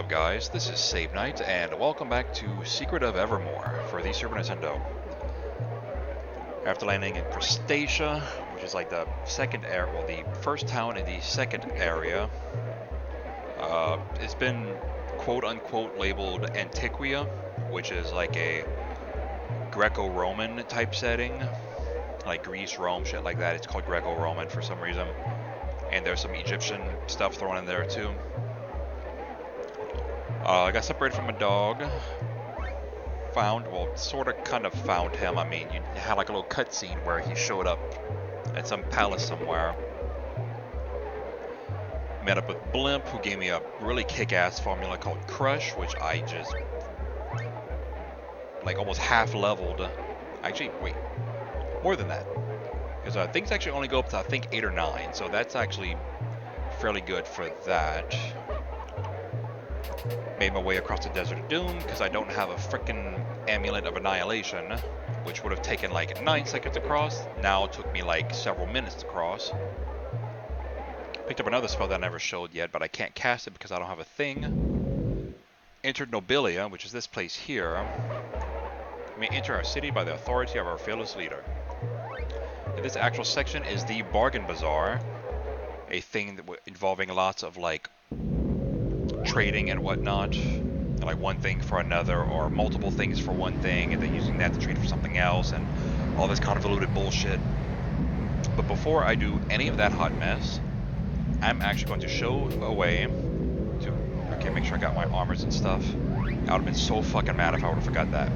up, guys? This is Save Night, and welcome back to Secret of Evermore for the Super Nintendo. After landing in Crustacea, which is like the second area, well, the first town in the second area, it's been quote-unquote labeled Antiquia, which is like a Greco-Roman type setting, like Greece, Rome, shit like that. It's called Greco-Roman for some reason, and there's some Egyptian stuff thrown in there too. I got separated from a dog. Sort of kind of found him. I mean, you had like a little cutscene where he showed up at some palace somewhere. Met up with Blimp, who gave me a really kick-ass formula called Crush, which I just, like, almost half-leveled. Actually, wait, more than that. Because things actually only go up to, I think, 8 or 9, so that's actually fairly good for that. Made my way across the Desert of Doom because I don't have a frickin' Amulet of Annihilation, which would have taken like 9 seconds to cross. Now it took me like several minutes to cross. Picked up another spell that I never showed yet, but I can't cast it because I don't have a thing. Entered Nobilia, which is this place here. We may enter our city by the authority of our fearless leader. And this actual section is the Bargain Bazaar, a thing involving lots of like trading and whatnot, like one thing for another or multiple things for one thing and then using that to trade for something else and all this convoluted bullshit. But before I do any of that hot mess, I'm actually going to show a way to, okay, make sure I got my armors and stuff. I would have been so fucking mad if I would have forgot that.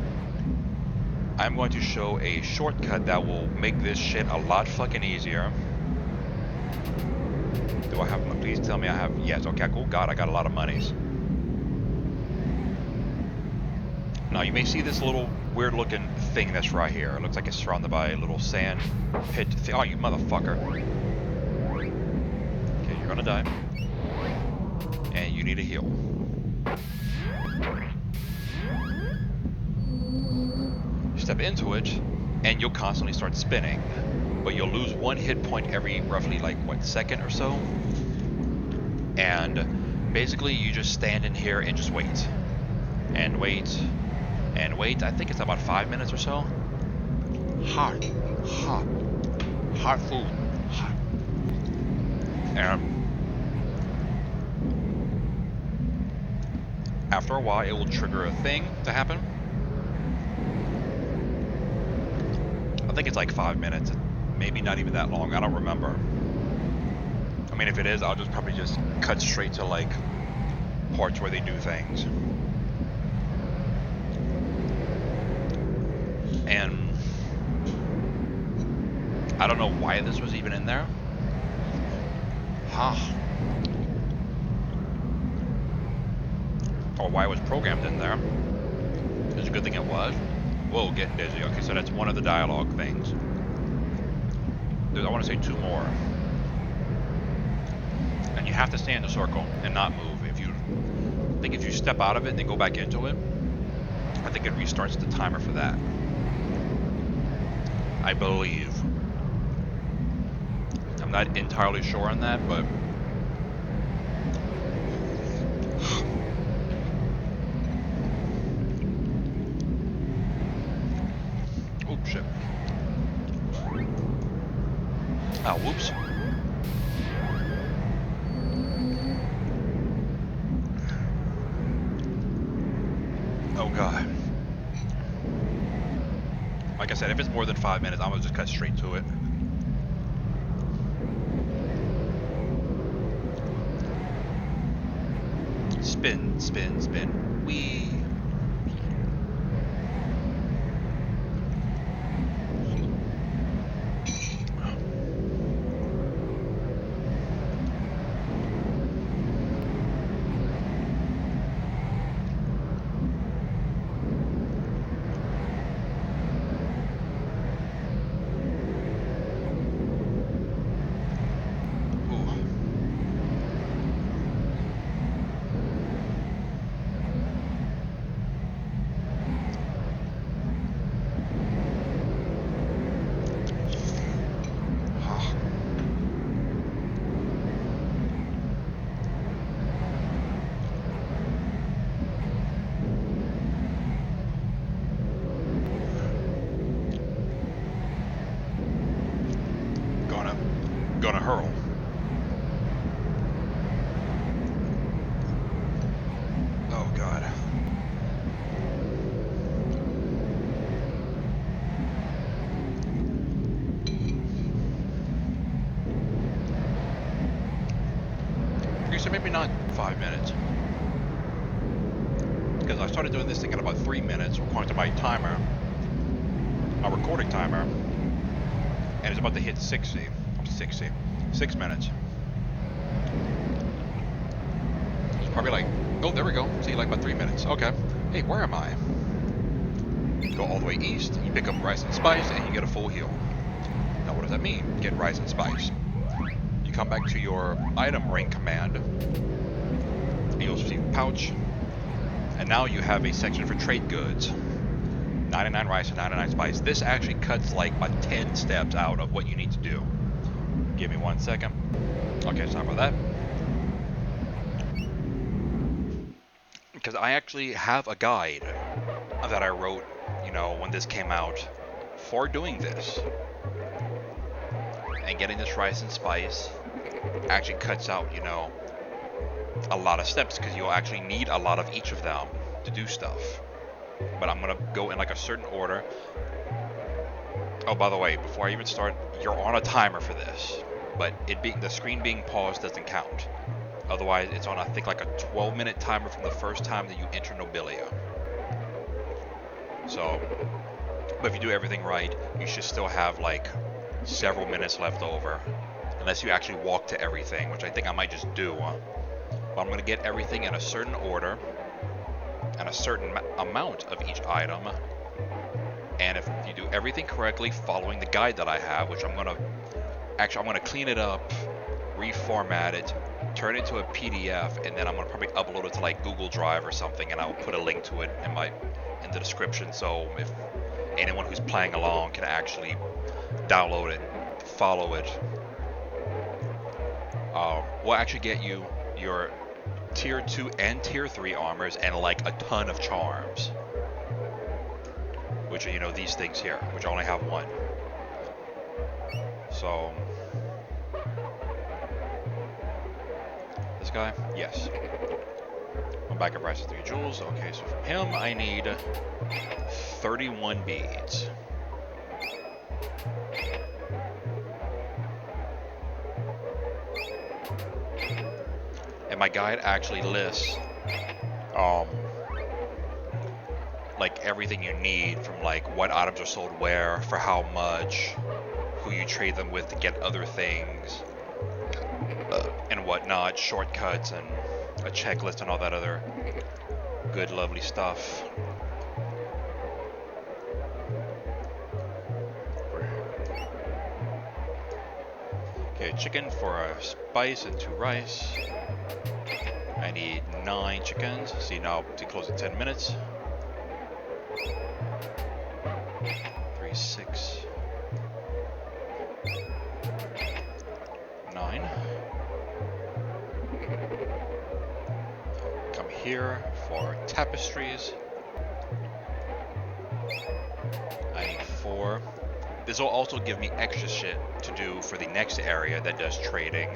I'm going to show a shortcut that will make this shit a lot fucking easier. Do I have, please tell me I have, yes, okay, oh god, I got a lot of monies. Now you may see this little weird looking thing that's right here. It looks like it's surrounded by a little sand pit. Oh, you motherfucker. Okay, you're gonna die. And you need a heal. Step into it, and you'll constantly start spinning. But you'll lose 1 hit point every roughly like what, second or so. And basically you just stand in here and just wait. And wait. And wait. I think it's about 5 minutes or so. Hot food. Hot. And after a while it will trigger a thing to happen. I think it's like 5 minutes. Maybe not even that long, I don't remember. I mean, if it is, I'll just probably just cut straight to like parts where they do things. And I don't know why this was even in there. Or why it was programmed in there. It's a good thing it was. Whoa, getting dizzy. Okay, so that's one of the dialogue things. I want to say 2 more. And you have to stay in the circle and not move. I think if you step out of it and then go back into it, I think it restarts the timer for that. I believe. I'm not entirely sure on that, but oh shit. Oh, whoops. Oh god. Like I said, if it's more than 5 minutes, I'm gonna just cut straight to it. Spin, spin, spin. Whee! gonna hurl. Oh god. Okay, so maybe not 5 minutes. Because I started doing this thing at about 3 minutes, according to my timer, my recording timer, and it's about to hit 60. 6 minutes. It's probably like, oh, there we go. See, like about 3 minutes. Okay. Hey, where am I? Go all the way east, you pick up rice and spice, and you get a full heal. Now, what does that mean? Get rice and spice. You come back to your item ring command, you'll see pouch, and now you have a section for trade goods. 99 rice and 99 spice. This actually cuts like about 10 steps out of what you need to do. Give me 1 second. Okay, sorry about that. Because I actually have a guide that I wrote, you know, when this came out for doing this. And getting this rice and spice actually cuts out, you know, a lot of steps because you'll actually need a lot of each of them to do stuff. But I'm gonna go in like a certain order. Oh, by the way, before I even start, you're on a timer for this, but the screen being paused doesn't count. Otherwise, it's on, I think, like a 12-minute timer from the first time that you enter Nobilia. So, but if you do everything right, you should still have like several minutes left over, unless you actually walk to everything, which I think I might just do. But I'm gonna get everything in a certain order and a certain amount of each item. And if you do everything correctly, following the guide that I have, which I'm gonna clean it up, reformat it, turn it into a PDF, and then I'm gonna probably upload it to like Google Drive or something, and I will put a link to it in the description, so if anyone who's playing along can actually download it, follow it. We'll actually get you your tier 2 and tier 3 armors and like a ton of charms, which are, you know, these things here, which I only have one. So this guy, yes. I'm back at price of 3 jewels. Okay, so from him I need 31 beads. And my guide actually lists like everything you need, from like what items are sold where, for how much, who you trade them with to get other things, and whatnot, shortcuts and a checklist and all that other good lovely stuff. Okay, chicken for a spice and 2 rice. I need 9 chickens. See, now to close in 10 minutes. 3, 6, 9. Come here for tapestries. I need 4. This will also give me extra shit to do for the next area that does trading.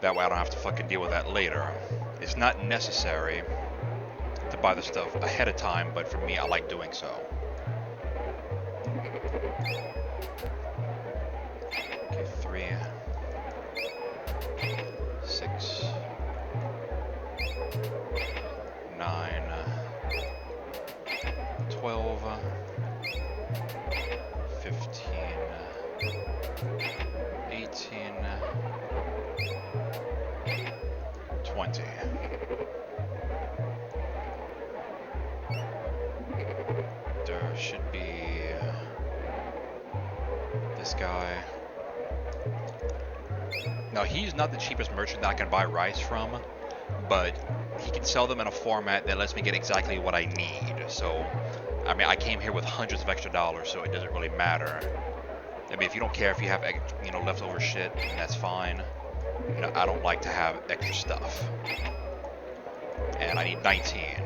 That way I don't have to fucking deal with that later. It's not necessary to buy the stuff ahead of time, but for me, I like doing so. Okay, 3, 6, 9, 12, 15, 18, 20. There should be this guy. Now, he's not the cheapest merchant that I can buy rice from, but he can sell them in a format that lets me get exactly what I need. So, I mean, I came here with hundreds of extra dollars, so it doesn't really matter. I mean, if you don't care if you have, you know, leftover shit, then that's fine. You know, I don't like to have extra stuff. And I need 19.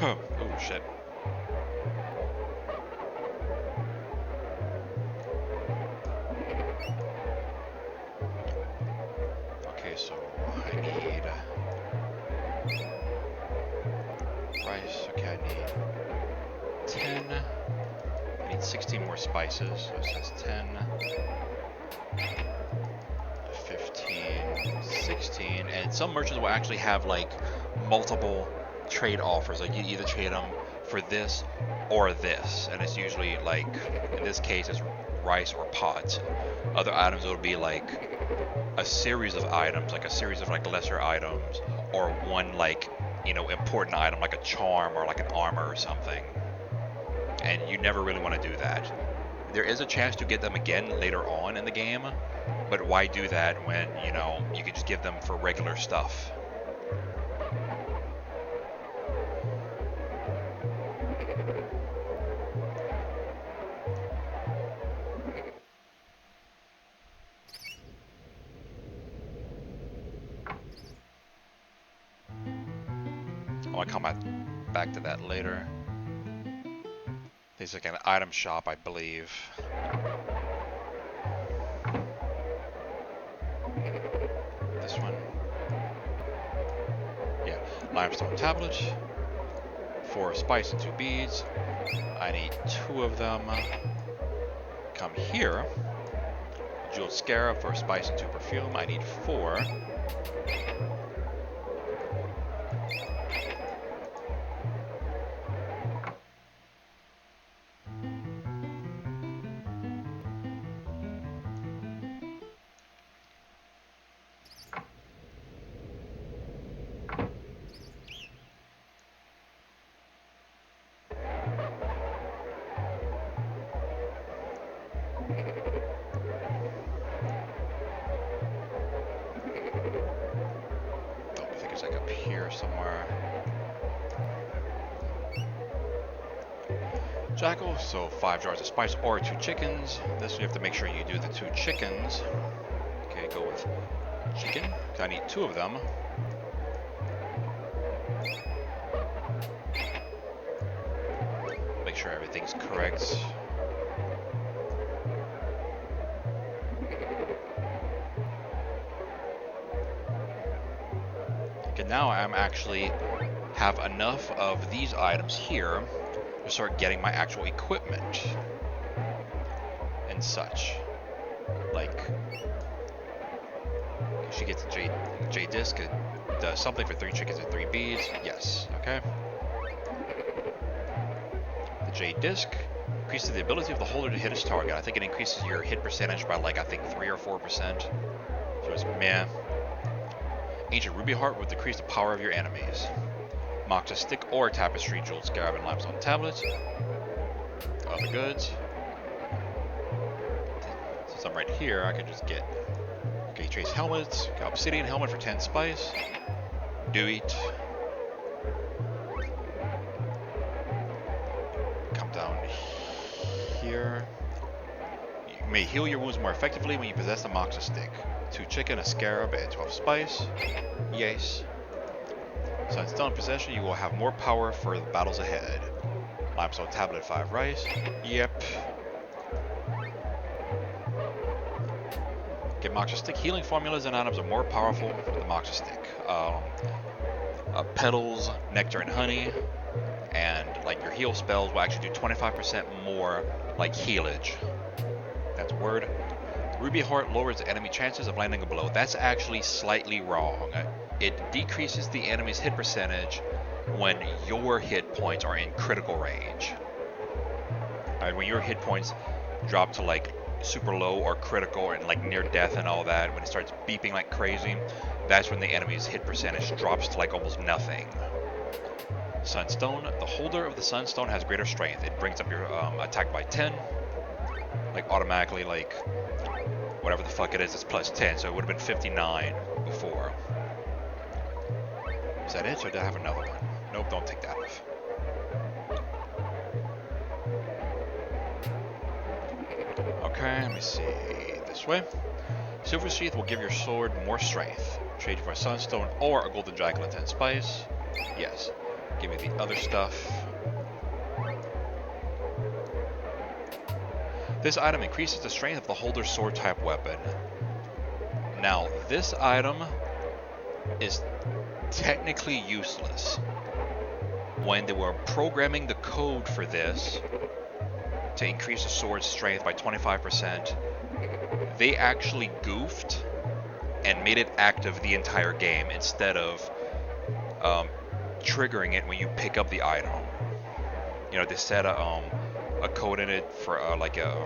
Oh shit. Okay, so I need rice. Okay, I need 10. I need 16 more spices. So it says 10, 15, 16. And some merchants will actually have like multiple trade offers. Like you either trade them for this or this. And it's usually like, in this case, it's rice or pots. Other items, it'll be like a series of items, like a series of like lesser items, or one like, you know, important item like a charm or like an armor or something. And you never really want to do that. There is a chance to get them again later on in the game, but why do that when, you know, you can just give them for regular stuff? I'll come back to that later. There's like an item shop, I believe. This one. Yeah, limestone tablet. 4 spice and 2 beads. I need 2 of them. Come here. Jeweled scarab for spice and 2 perfume. I need 4. Somewhere. Jackal, so 5 jars of spice or 2 chickens. This you have to make sure you do the 2 chickens. Okay, go with chicken. I need 2 of them. Make sure everything's correct. Okay, now I'm actually have enough of these items here to start getting my actual equipment and such. Like, she gets a J disc. It does something for 3 chickens and 3 beads. Yes, okay. The J disc increases the ability of the holder to hit its target. I think it increases your hit percentage by like, I think 3 or 4%. So it's meh. Ancient ruby heart will decrease the power of your enemies. Moxa stick or tapestry, jeweled scarab, and limestone tablets. Other goods. Since I'm right here, I can just get. Okay, trace helmets. Got obsidian helmet for 10 spice. Do it. Come down here. You may heal your wounds more effectively when you possess the Moxa stick. 2 chicken, a scarab, and 12 spice. Yes. So in still in possession, you will have more power for the battles ahead. Limestone tablet, 5 rice. Yep. Get Moxa stick. Healing formulas and items are more powerful with the Moxa stick. Petals, nectar, and honey. And like your heal spells will actually do 25% more like healage. That's a word. Ruby heart lowers the enemy chances of landing a blow. That's actually slightly wrong. It decreases the enemy's hit percentage when your hit points are in critical range. Alright, when your hit points drop to like super low or critical and like near death and all that, when it starts beeping like crazy, that's when the enemy's hit percentage drops to like almost nothing. Sunstone. The holder of the Sunstone has greater strength. It brings up your attack by 10. Like automatically, like whatever the fuck it is, it's plus 10, so it would have been 59 before. Is that it, or do I have another one? Nope, don't take that off. Okay, let me see. This way. Silver Sheath will give your sword more strength. Trade for a Sunstone or a Golden Jackal and 10 spice. Yes. Give me the other stuff. This item increases the strength of the holder's sword type weapon. Now, this item is technically useless. When they were programming the code for this to increase the sword's strength by 25%, they actually goofed and made it active the entire game instead of triggering it when you pick up the item. You know, they set a code in it for like an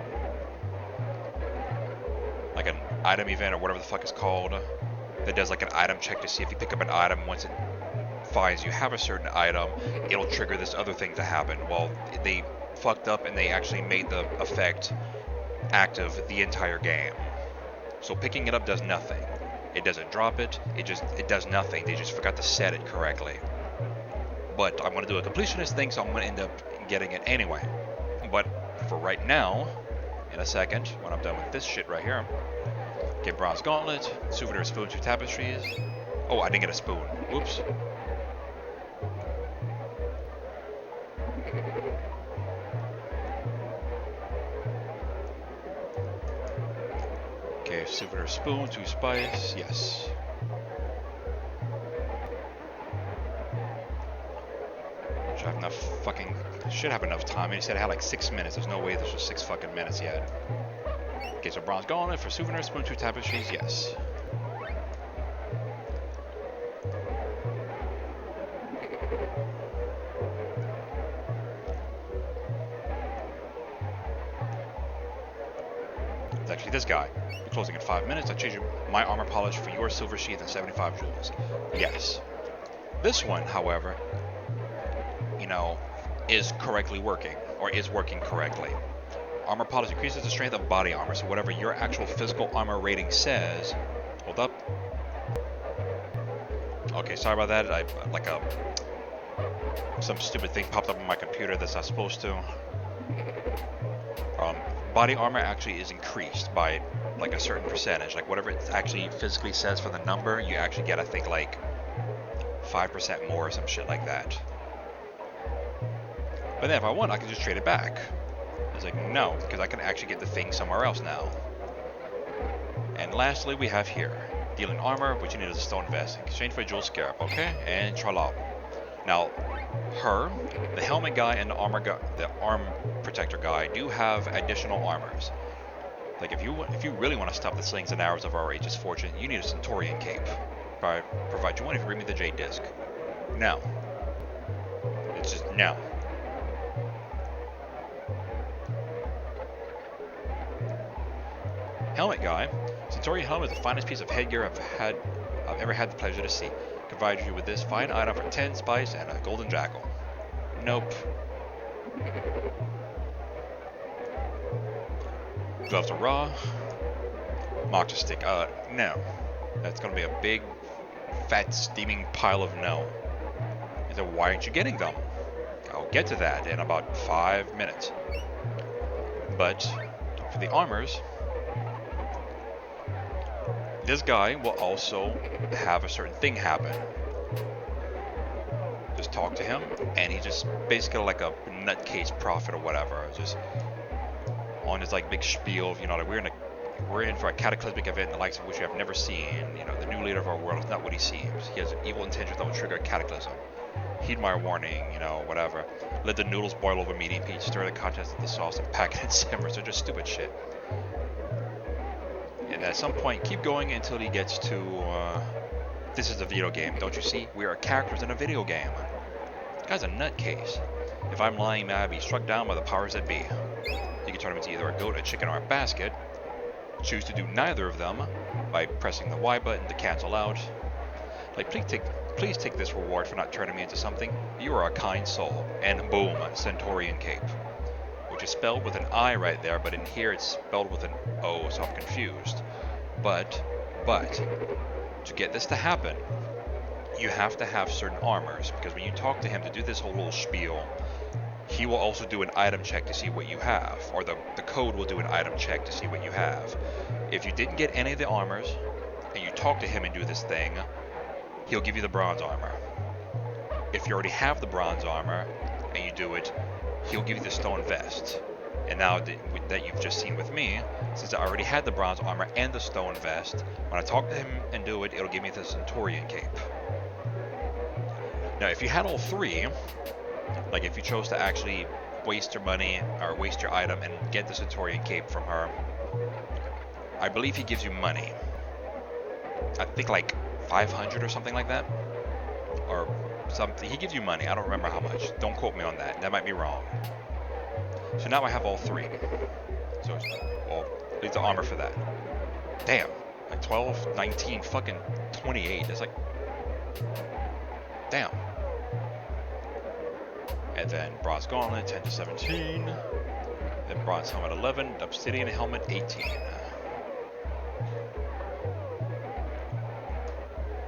item event or whatever the fuck it's called, that does like an item check to see if you pick up an item. Once it finds you have a certain item, it'll trigger this other thing to happen. Well, they fucked up and they actually made the effect active the entire game. So picking it up does nothing. It doesn't drop it. It does nothing. They just forgot to set it correctly. But I'm going to do a completionist thing, so I'm going to end up getting it anyway. But for right now, in a second, when I'm done with this shit right here, get bronze gauntlet, souvenir spoon, 2 tapestries. Oh, I didn't get a spoon. Whoops. Okay, souvenir spoon, 2 spice. Yes. Should have enough time. He said I had like 6 minutes. There's no way this was 6 fucking minutes yet. Okay, so bronze gauntlet for souvenir spoon, 2 tapestries. Yes. It's actually this guy. We're closing in 5 minutes. I change my armor polish for your silver sheath and 75 jewels. Yes. This one, however, you know, is correctly working, or is working correctly. Armor polish increases the strength of body armor, so whatever your actual physical armor rating says. Hold up. Okay, sorry about that. Some stupid thing popped up on my computer that's not supposed to. Body armor actually is increased by like a certain percentage. Like whatever it actually physically says for the number, you actually get, I think, like 5% more or some shit like that. But then if I want, I can just trade it back. It's like, no, because I can actually get the thing somewhere else now. And lastly, we have here, dealing armor, which you need is a stone vest, in exchange for a jewel scarab, okay? And tralala. Now, the helmet guy and the arm protector guy do have additional armors. Like if you really want to stop the slings and arrows of our Aegis Fortune, you need a Centaurian cape. I provide you one if you bring me the Jade Disc. No. It's just no. Helmet guy. Centaurian helmet is the finest piece of headgear I've ever had the pleasure to see. Provide you with this fine item for 10 spice and a golden jackal. Nope. Gloves are raw. Moxa stick. No. That's gonna be a big, fat, steaming pile of no. And so why aren't you getting them? I'll get to that in about 5 minutes. But for the armors, this guy will also have a certain thing happen. Just talk to him, and he's just basically like a nutcase prophet or whatever. Just on his like big spiel of, you know, like we're in for a cataclysmic event, the likes of which we have never seen. You know, the new leader of our world is not what he seems. He has evil intentions that will trigger a cataclysm. Heed my warning, you know, whatever. Let the noodles boil over medium heat, stir the contents of the sauce, and pack it in simmers. They're just stupid shit. And at some point, keep going until he gets to, this is a video game, don't you see? We are characters in a video game. This guy's a nutcase. If I'm lying mad, be struck down by the powers that be. You can turn him into either a goat, a chicken, or a basket. Choose to do neither of them by pressing the Y button to cancel out. Like, please take this reward for not turning me into something. You are a kind soul. And boom, Centaurian cape. Which is spelled with an I right there, but in here it's spelled with an O, so I'm confused. But, to get this to happen, you have to have certain armors, because when you talk to him to do this whole little spiel, he will also do an item check to see what you have, or the code will do an item check to see what you have. If you didn't get any of the armors, and you talk to him and do this thing, he'll give you the bronze armor. If you already have the bronze armor and you do it, he'll give you the stone vest. And now that you've just seen with me, since I already had the bronze armor and the stone vest, when I talk to him and do it, it'll give me the Centurion cape. Now, if you had all three, like if you chose to actually waste your money or waste your item and get the Centurion cape from her, I believe he gives you money. I think like 500 or something like that, or something. He gives you money. I don't remember how much. Don't quote me on that. That might be wrong. So now I have all three. So, well, it's the armor for that. Damn. Like 12, 19, fucking 28. That's like... Damn. And then bronze gauntlet, 10 to 17. Then bronze helmet, 11. Obsidian helmet, 18.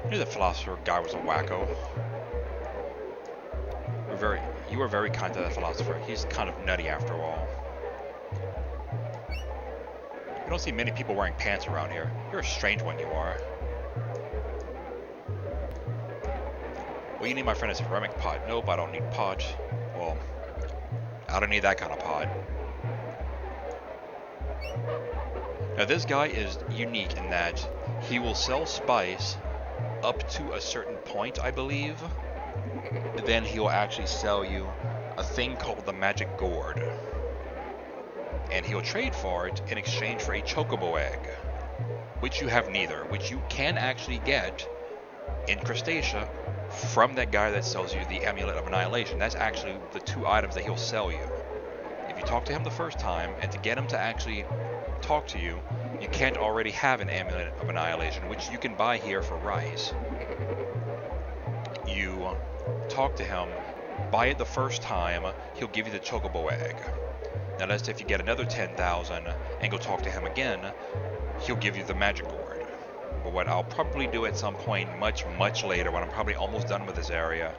I knew the philosopher guy was a wacko. You were very kind to that philosopher. He's kind of nutty after all. You don't see many people wearing pants around here. You're a strange one, you are. Well, you need my friend a ceramic pot. Nope, I don't need pot. Well, I don't need that kind of pot. Now this guy is unique in that he will sell spice up to a certain point, I believe. Then he'll actually sell you a thing called the magic gourd. And he'll trade for it in exchange for a chocobo egg, which you have neither, which you can actually get in Crustacea from that guy that sells you the Amulet of Annihilation. That's actually the two items that he'll sell you. If you talk to him the first time, and to get him to actually talk to you, you can't already have an Amulet of Annihilation, which you can buy here for rice. You talk to him, buy it the first time, he'll give you the chocobo egg. Now let's say if you get another 10,000 and go talk to him again, he'll give you the magic gourd. But what I'll probably do at some point much later, when I'm probably almost done with this area,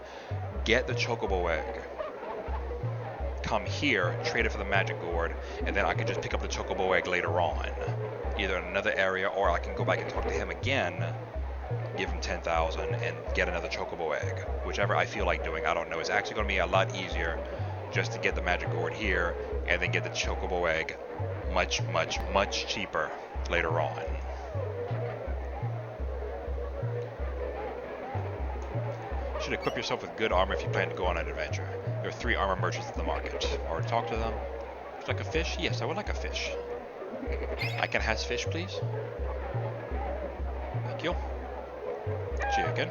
get the chocobo egg, come here, trade it for the magic gourd, and then I can just pick up the chocobo egg later on, either in another area, or I can go back and talk to him again, give him 10,000 and get another chocobo egg. Whichever I feel like doing, I don't know. It's actually going to be a lot easier just to get the magic gourd here and then get the chocobo egg much cheaper later on. You should equip yourself with good armor if you plan to go on an adventure. There are 3 armor merchants at the market. Or talk to them. Would you like a fish? Yes, I would like a fish. I can have fish, please. Thank you. Chicken.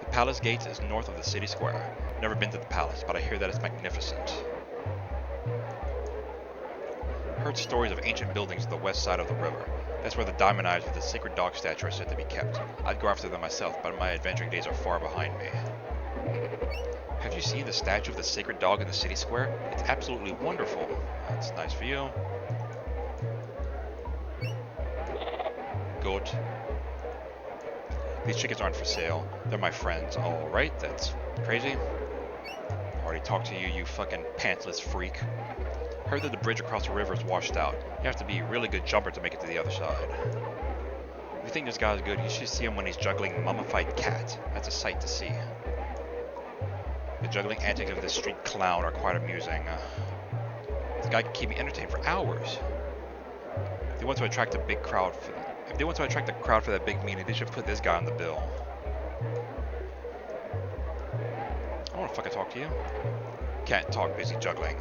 The palace gate is north of the city square. Never been to the palace, but I hear that it's magnificent. Heard stories of ancient buildings on the west side of the river. That's where the diamond eyes with the sacred dog statue are said to be kept. I'd go after them myself, but my adventuring days are far behind me. Have you seen the statue of the sacred dog in the city square? It's absolutely wonderful. That's nice for you. Good. These chickens aren't for sale. They're my friends. Alright, that's crazy. Already talked to you, you fucking pantsless freak. Heard that the bridge across the river is washed out. You have to be a really good jumper to make it to the other side. If you think this guy is good, you should see him when he's juggling a mummified cat. That's a sight to see. The juggling antics of this street clown are quite amusing. This guy can keep me entertained for hours. If they want to attract a big crowd for that big meeting, they should put this guy on the bill. I want to fucking talk to you. Can't talk, busy juggling.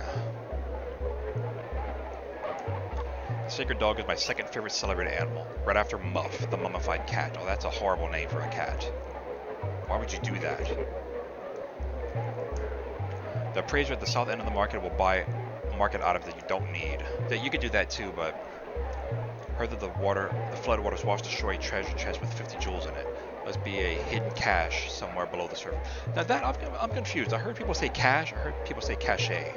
The sacred dog is my second favorite celebrated animal, right after Muff, the mummified cat. Oh, that's a horrible name for a cat. Why would you do that? The appraiser at the south end of the market will buy market items that you don't need. That you could do that too, but heard that the floodwaters washed ashore a treasure chest with 50 jewels in it. Must be a hidden cache somewhere below the surface. Now that I'm confused. I heard people say cache. I heard people say cache.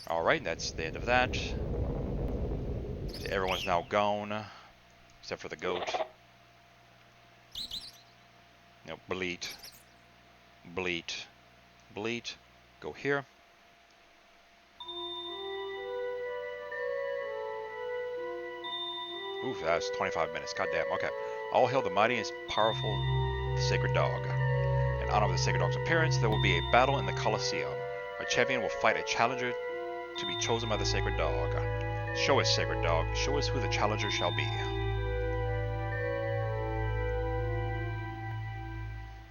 All right, that's the end of that. Everyone's now gone, except for the goat. No, bleat. Go here. Oof, that's 25 minutes. God damn. Okay. All hail the mighty and powerful sacred dog. And In honor of the Sacred Dog's appearance, there will be a battle in the Coliseum. Our champion will fight a challenger to be chosen by the Sacred Dog. Show us, Sacred Dog. Show us who the challenger shall be.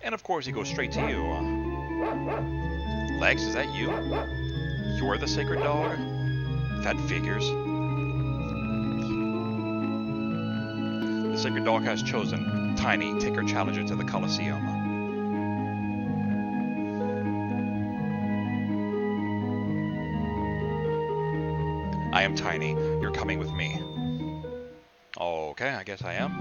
And of course, he goes straight to you. Lex, is that you? You're the Sacred Dog? That figures. The Sacred Dog has chosen Tiny, take her challenger to the Colosseum. I am Tiny. You're coming with me. Okay, I guess I am.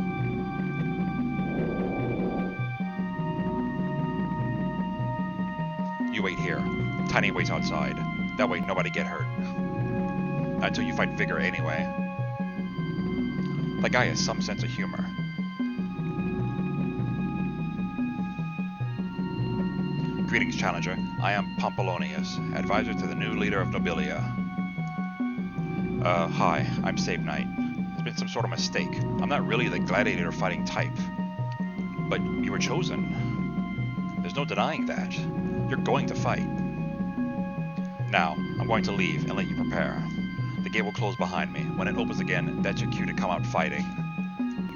You wait here. Tiny waits outside. That way nobody get hurt. Not until you fight Vigor anyway. That guy has some sense of humor. Greetings, Challenger. I am Pompolonius, advisor to the new leader of Nobilia. Hi, I'm Save Knight. There's been some sort of mistake. I'm not really the gladiator fighting type. But you were chosen. There's no denying that. You're going to fight. Now, I'm going to leave and let you prepare. The gate will close behind me. When it opens again, that's your cue to come out fighting.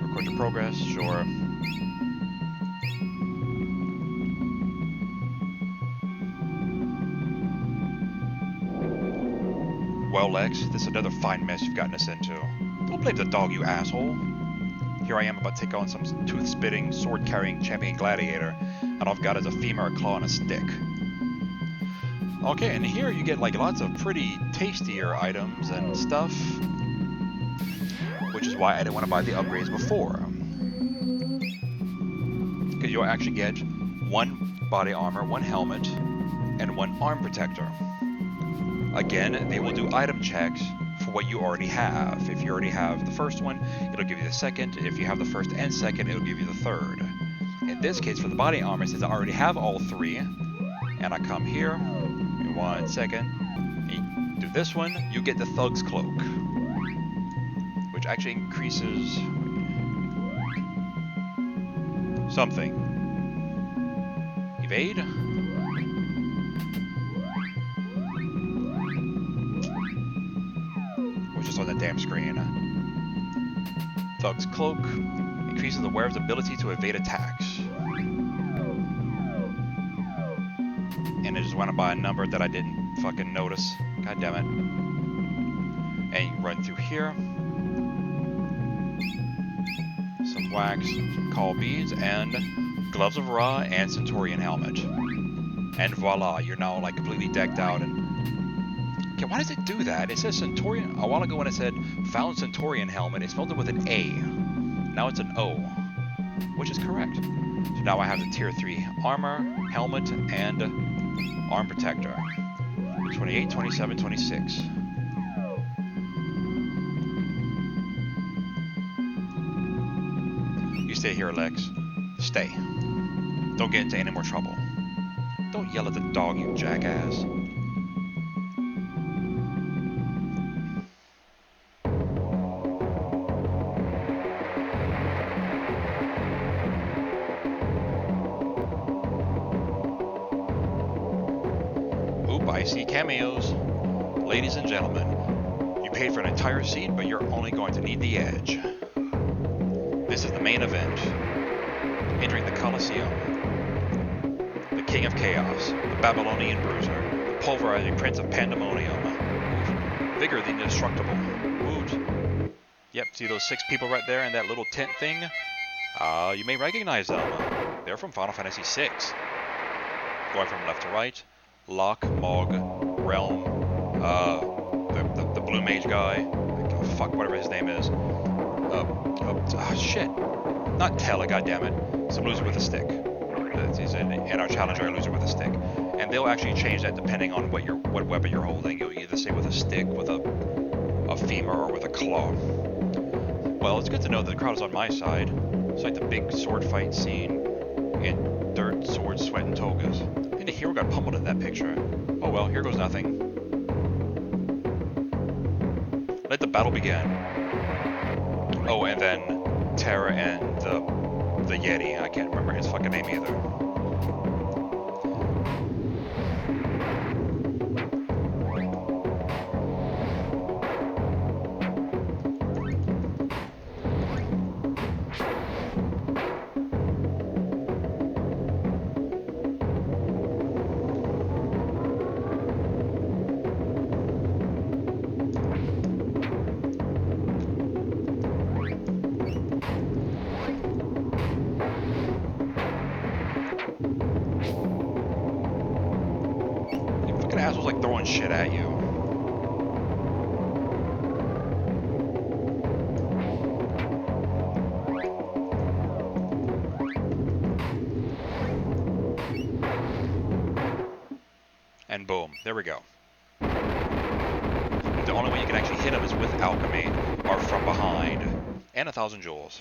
Record your progress, sure. Well, Lex, this is another fine mess you've gotten us into. Don't blame the dog, you asshole. Here I am about to take on some tooth-spitting, sword-carrying champion gladiator, and all I've got is a femur, a claw, and a stick. Okay, and here you get like lots of pretty tastier items and stuff, which is why I didn't want to buy the upgrades before. Because you'll actually get one body armor, one helmet, and one arm protector. Again, they will do item checks for what you already have. If you already have the first one, it'll give you the second. If you have the first and second, it'll give you the third. In this case, for the body armor, since I already have all three, and I come here, in 1 second, you do this one, you get the Thug's Cloak, which actually increases something. Evade? Which is on the damn screen. Thug's Cloak increases the wearer's ability to evade attacks. And I just went by a number that I didn't fucking notice. God damn it. And you run through here. Some wax, some call beads, and gloves of Ra and Centaurian helmet. And voila, you're now like completely decked out. And okay, why does it do that? It says Centaurian. A while ago when it said found Centaurian helmet, it spelled it with an A. Now it's an O, which is correct. So now I have the tier 3 armor, helmet, and arm protector. 28, 27, 26. You stay here, Lex. Stay. Don't get into any more trouble. Don't yell at the dog, you jackass. I see cameos. Ladies and gentlemen, you paid for an entire seat, but you're only going to need the edge. This is the main event. Entering the Colosseum. The King of Chaos, the Babylonian Bruiser, the Pulverizing Prince of Pandemonium. Vigor the Indestructible. Woot. Yep, see those 6 people right there in that little tent thing? You may recognize them. They're from Final Fantasy VI. Going from left to right. Locke, Mog, Realm, the Blue Mage guy, oh, fuck, whatever his name is. Shit. Not Tella, goddammit. Some loser with a stick. And our challenger, a loser with a stick. And they'll actually change that depending on what weapon you're holding. You'll either say with a stick, with a femur, or with a claw. Well, it's good to know that the crowd is on my side. It's like the big sword fight scene in Dirt, Sword, Sweat, and Togas. And the hero got pummeled in that picture. Oh well, here goes nothing. Let the battle begin. Oh, and then Terra and the Yeti. I can't remember his fucking name either. asshole's like throwing shit at you. And boom, there we go. The only way you can actually hit him is with alchemy, or from behind, and 1,000 jewels.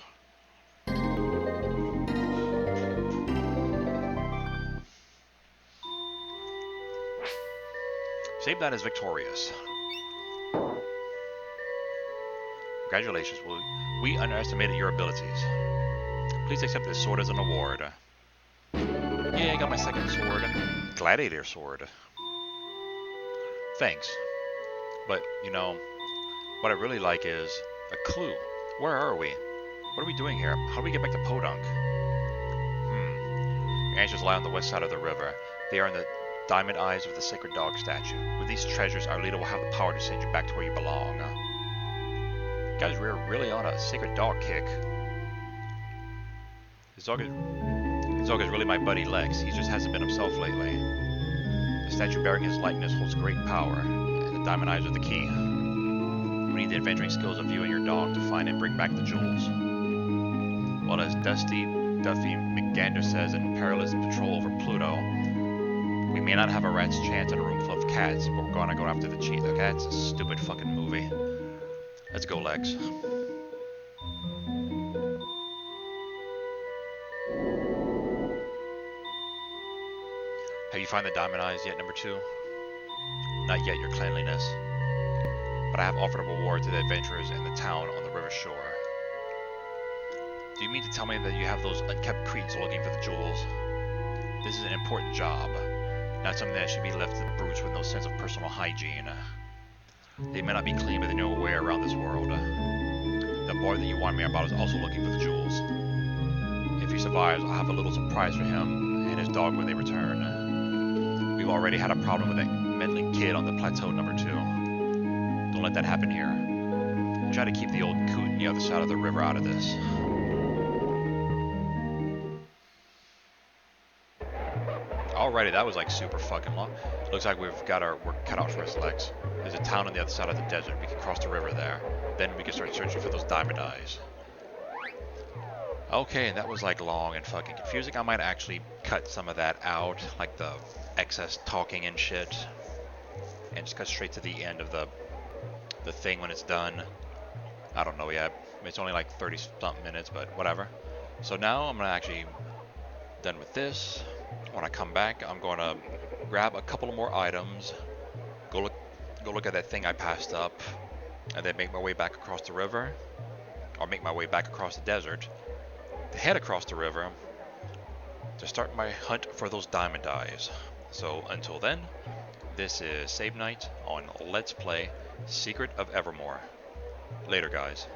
Save that is victorious. Congratulations, we underestimated your abilities. Please accept this sword as an award. Yeah, I got my second sword. Gladiator sword. Thanks. But, you know, what I really like is a clue. Where are we? What are we doing here? How do we get back to Podunk? Your answers lie on the west side of the river. They are in the diamond eyes of the sacred dog statue. With these treasures, our leader will have the power to send you back to where you belong. Guys, we're really on a sacred dog kick. This dog is really my buddy Lex. He just hasn't been himself lately. The statue bearing his likeness holds great power, and the diamond eyes are the key. You need the adventuring skills of you and your dog to find and bring back the jewels. Well, as Duffy McGander says in Perilous Patrol over Pluto, we may not have a rat's chance in a room full of cats, but we're gonna go after the cheetah cats. A stupid fucking movie. Let's go, Lex. Have you found the diamond eyes yet, number 2? Not yet, your cleanliness. But I have offered a reward to the adventurers in the town on the river shore. Do you mean to tell me that you have those unkept creeds looking for the jewels? This is an important job, not something that should be left to the brutes with no sense of personal hygiene. They may not be clean, but they know a way around this world. The boy that you warned me about is also looking for the jewels. If he survives, I'll have a little surprise for him and his dog when they return. We've already had a problem with that meddling kid on the plateau number 2. Don't let that happen here. Try to keep the old coot on the other side of the river out of this. Alrighty, that was like super fucking long. Looks like we've got our work cut out for us, Lex. There's a town on the other side of the desert. We can cross the river there. Then we can start searching for those diamond eyes. Okay, that was like long and fucking confusing. I might actually cut some of that out, like the excess talking and shit, and just cut straight to the end of the thing when it's done. I don't know yet. I mean, it's only like 30-something minutes, but whatever. So now I'm gonna actually done with this. When I come back, I'm gonna grab a couple of more items, go look at that thing I passed up, and then make my way back across the river, or make my way back across the desert, to head across the river, to start my hunt for those diamond eyes. So until then, this is Save Night on Let's Play Secret of Evermore. Later, guys.